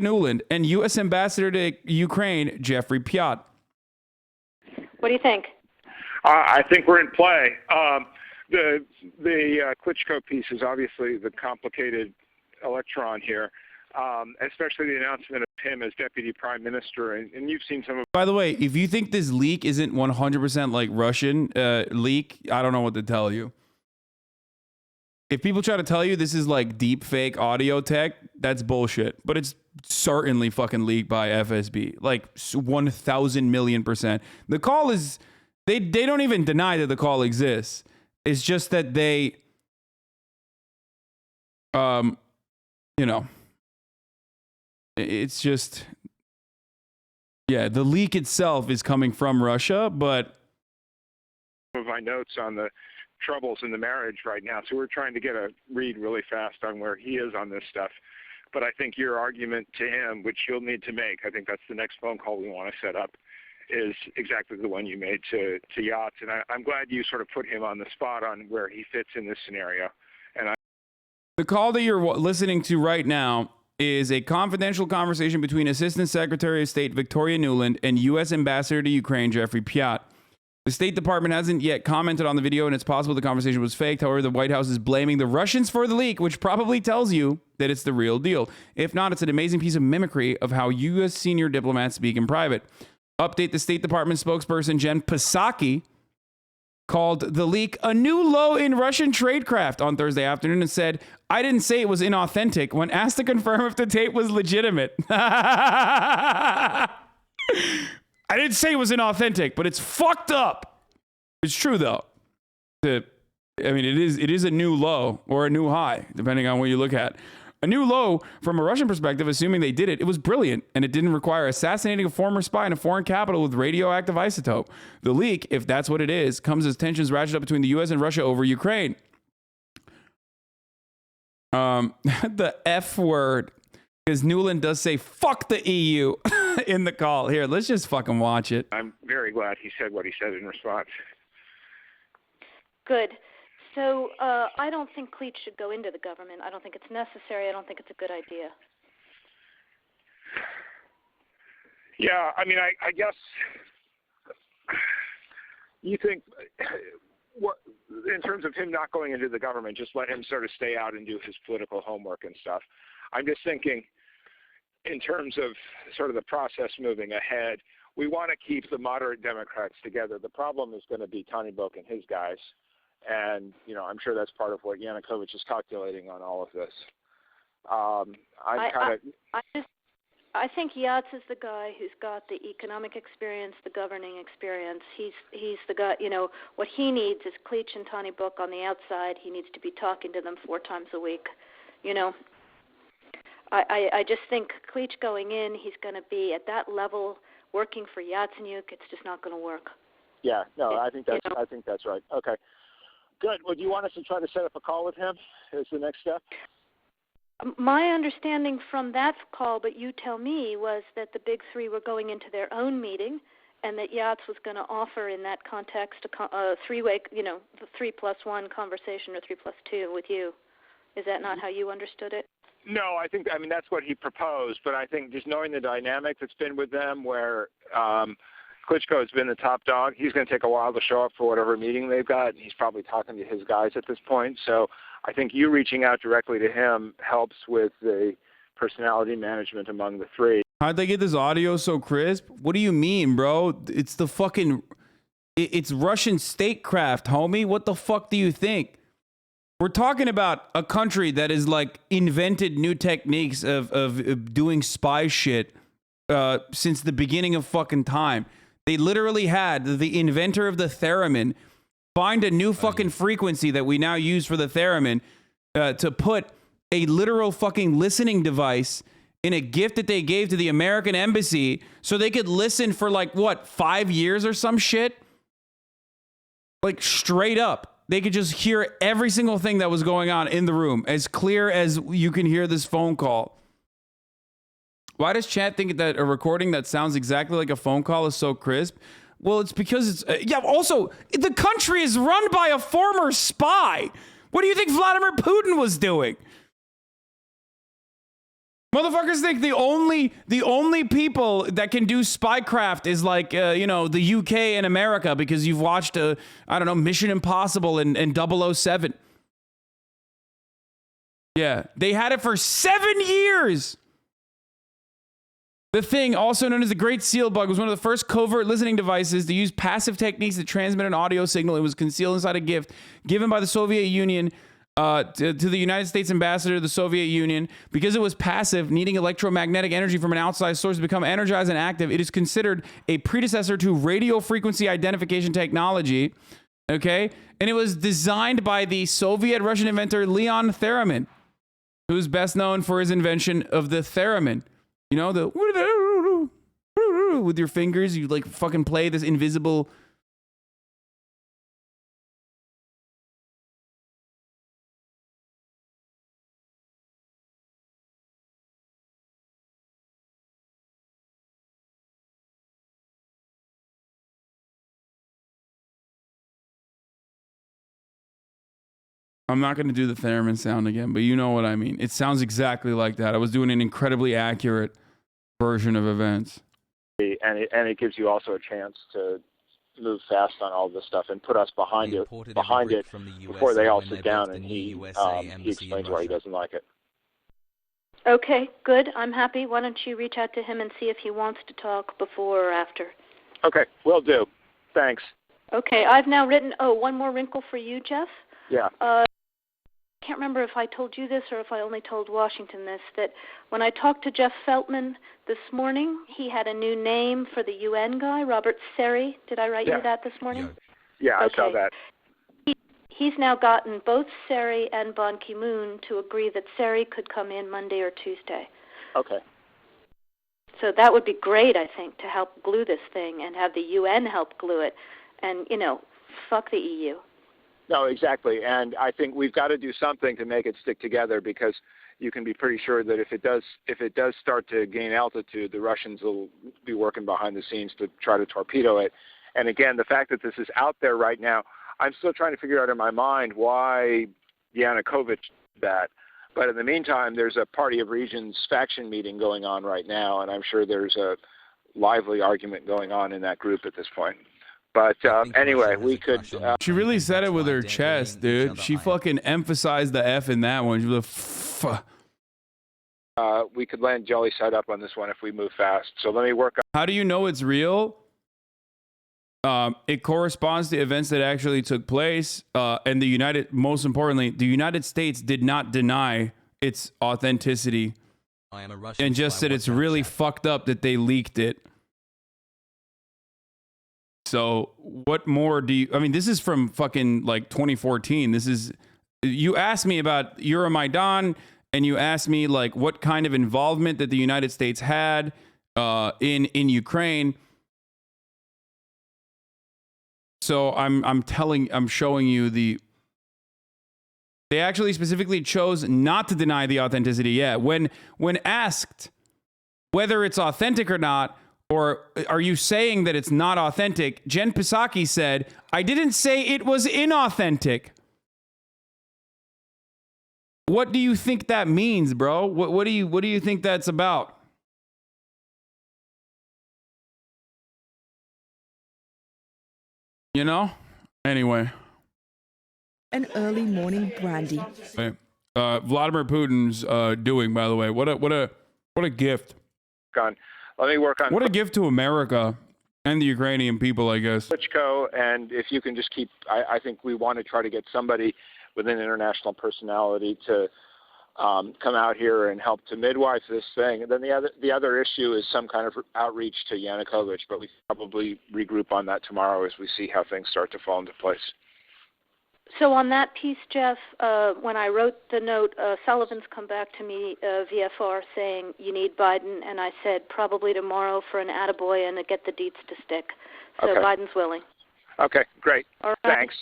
Nuland and U.S. Ambassador to Ukraine, Jeffrey Piot. What do you think? I think we're in play. The Klitschko piece is obviously the complicated electron here, especially the announcement of him as deputy prime minister. And you've seen some of. By the way, if you think this leak isn't 100% like Russian leak, I don't know what to tell you. If people try to tell you this is like deep fake audio tech, that's bullshit. But it's certainly fucking leaked by FSB, like 1,000 million %. The call is, they don't even deny that the call exists. It's just that they, it's just, yeah, the leak itself is coming from Russia, but. Some of my notes on the troubles in the marriage right now, so we're trying to get a read really fast on where he is on this stuff. But I think your argument to him, which you'll need to make, I think that's the next phone call we want to set up, is exactly the one you made to Yachts. And I'm glad you sort of put him on the spot on where he fits in this scenario. And the call that you're listening to right now is a confidential conversation between Assistant Secretary of State Victoria Nuland and U.S. Ambassador to Ukraine, Jeffrey Piot. The State Department hasn't yet commented on the video, and it's possible the conversation was faked. However, the White House is blaming the Russians for the leak, which probably tells you that it's the real deal. If not, it's an amazing piece of mimicry of how U.S. senior diplomats speak in private. Update: the State Department spokesperson Jen Psaki called the leak a new low in Russian tradecraft on Thursday afternoon and said, "I didn't say it was inauthentic" when asked to confirm if the tape was legitimate. I didn't say it was inauthentic, but it's fucked up. It's true, though. I mean, it is a new low or a new high, depending on what you look at. A new low from a Russian perspective, assuming they did it. It was brilliant, and it didn't require assassinating a former spy in a foreign capital with radioactive isotope. The leak, if that's what it is, comes as tensions ratchet up between the U.S. and Russia over Ukraine. The F word, because Nuland does say "fuck the EU" in the call. Here, let's just fucking watch it. I'm very glad he said what he said in response. Good. So I don't think Cleach should go into the government. I don't think it's necessary. I don't think it's a good idea. Yeah, I mean, I guess you think, what, in terms of him not going into the government, just let him sort of stay out and do his political homework and stuff. I'm just thinking, in terms of sort of the process moving ahead, we want to keep the moderate Democrats together. The problem is going to be Tony Book and his guys. And, I'm sure that's part of what Yanukovych is calculating on all of this. I think Yachts is the guy who's got the economic experience, the governing experience. He's the guy, what he needs is Cleach and Tony Book on the outside. He needs to be talking to them 4 times a week, I just think Cleach going in, he's going to be at that level working for Yatsenyuk. It's just not going to work. Yeah, no, I think that's right. Okay, good. Well, do you want us to try to set up a call with him as the next step? My understanding from that call, but you tell me, was that the big three were going into their own meeting, and that Yachts was going to offer in that context a three-way, the 3+1 conversation or 3+2 with you. Is that not how you understood it? No, I mean, that's what he proposed, but I think just knowing the dynamic that's been with them where Klitschko has been the top dog, he's going to take a while to show up for whatever meeting they've got. He's probably talking to his guys at this point. So I think you reaching out directly to him helps with the personality management among the three. How'd they get this audio so crisp? What do you mean, bro? It's the fucking, it's Russian statecraft, homie. What the fuck do you think? We're talking about a country that is like invented new techniques of doing spy shit since the beginning of fucking time. They literally had the inventor of the theremin find a new fucking frequency that we now use for the theremin to put a literal fucking listening device in a gift that they gave to the American embassy so they could listen for 5 years or some shit? Like straight up. They could just hear every single thing that was going on in the room, as clear as you can hear this phone call. Why does chat think that a recording that sounds exactly like a phone call is so crisp? Well, it's because it's... also, the country is run by a former spy. What do you think Vladimir Putin was doing? Motherfuckers think the only people that can do spycraft is like the UK and America because you've watched I don't know, Mission Impossible and 007. Yeah, they had it for 7 years. The Thing, also known as the Great Seal Bug, was one of the first covert listening devices to use passive techniques to transmit an audio signal. It was concealed inside a gift given by the Soviet Union to the United States ambassador to the Soviet Union. Because it was passive, needing electromagnetic energy from an outside source to become energized and active, it is considered a predecessor to radio frequency identification technology. Okay? And it was designed by the Soviet Russian inventor Leon Theremin, who's best known for his invention of the theremin. You know, the with your fingers, you like fucking play this invisible. I'm not going to do the theremin sound again, but you know what I mean. It sounds exactly like that. I was doing an incredibly accurate version of events. And it gives you also a chance to move fast on all this stuff and put us behind it before they all sit down and he explains why he doesn't like it. Okay, good. I'm happy. Why don't you reach out to him and see if he wants to talk before or after? Okay, will do. Thanks. Okay, I've now written, one more wrinkle for you, Jeff. Yeah. I can't remember if I told you this or if I only told Washington this, that when I talked to Jeff Feltman this morning, he had a new name for the UN guy, Robert Seri. Did I write you that this morning? Yeah, okay. I saw that. He's now gotten both Seri and Ban Ki-moon to agree that Seri could come in Monday or Tuesday. Okay. So that would be great, I think, to help glue this thing and have the UN help glue it. And, fuck the EU. No, exactly. And I think we've got to do something to make it stick together, because you can be pretty sure that if it does start to gain altitude, the Russians will be working behind the scenes to try to torpedo it. And again, the fact that this is out there right now, I'm still trying to figure out in my mind why Yanukovych did that. But in the meantime, there's a Party of Regions faction meeting going on right now, and I'm sure there's a lively argument going on in that group at this point. But anyway, we could... she really said it with her chest, dude. She fucking emphasized the F in that one. She was like, we could land jelly side up on this one if we move fast. So let me work on... How do you know it's real? It corresponds to events that actually took place. And most importantly, the United States did not deny its authenticity. I am a Russian, and just said it's really fucked up that they leaked it. So what more do you... I mean, this is from fucking like 2014. This is... You asked me about Euromaidan, and you asked me like what kind of involvement that the United States had in Ukraine. So I'm showing you the... They actually specifically chose not to deny the authenticity. Yeah, when asked whether it's authentic or not, or are you saying that it's not authentic, Jen Psaki said, I didn't say it was inauthentic. What do you think that means, bro? What do you think that's about? You know? Anyway. An early morning brandy. Okay. Vladimir Putin's doing, by the way. What a gift. Gone. Let me work on... What a gift to America and the Ukrainian people, I guess. Klitschko, and if you can just keep... I think we want to try to get somebody with an international personality to come out here and help to midwife this thing. And then the other issue is some kind of outreach to Yanukovych, but we probably regroup on that tomorrow as we see how things start to fall into place. So on that piece, Jeff, when I wrote the note, Sullivan's come back to me, VFR, saying you need Biden, and I said probably tomorrow for an attaboy and to get the deets to stick. So okay. Biden's willing. Okay, great. All right. Thanks.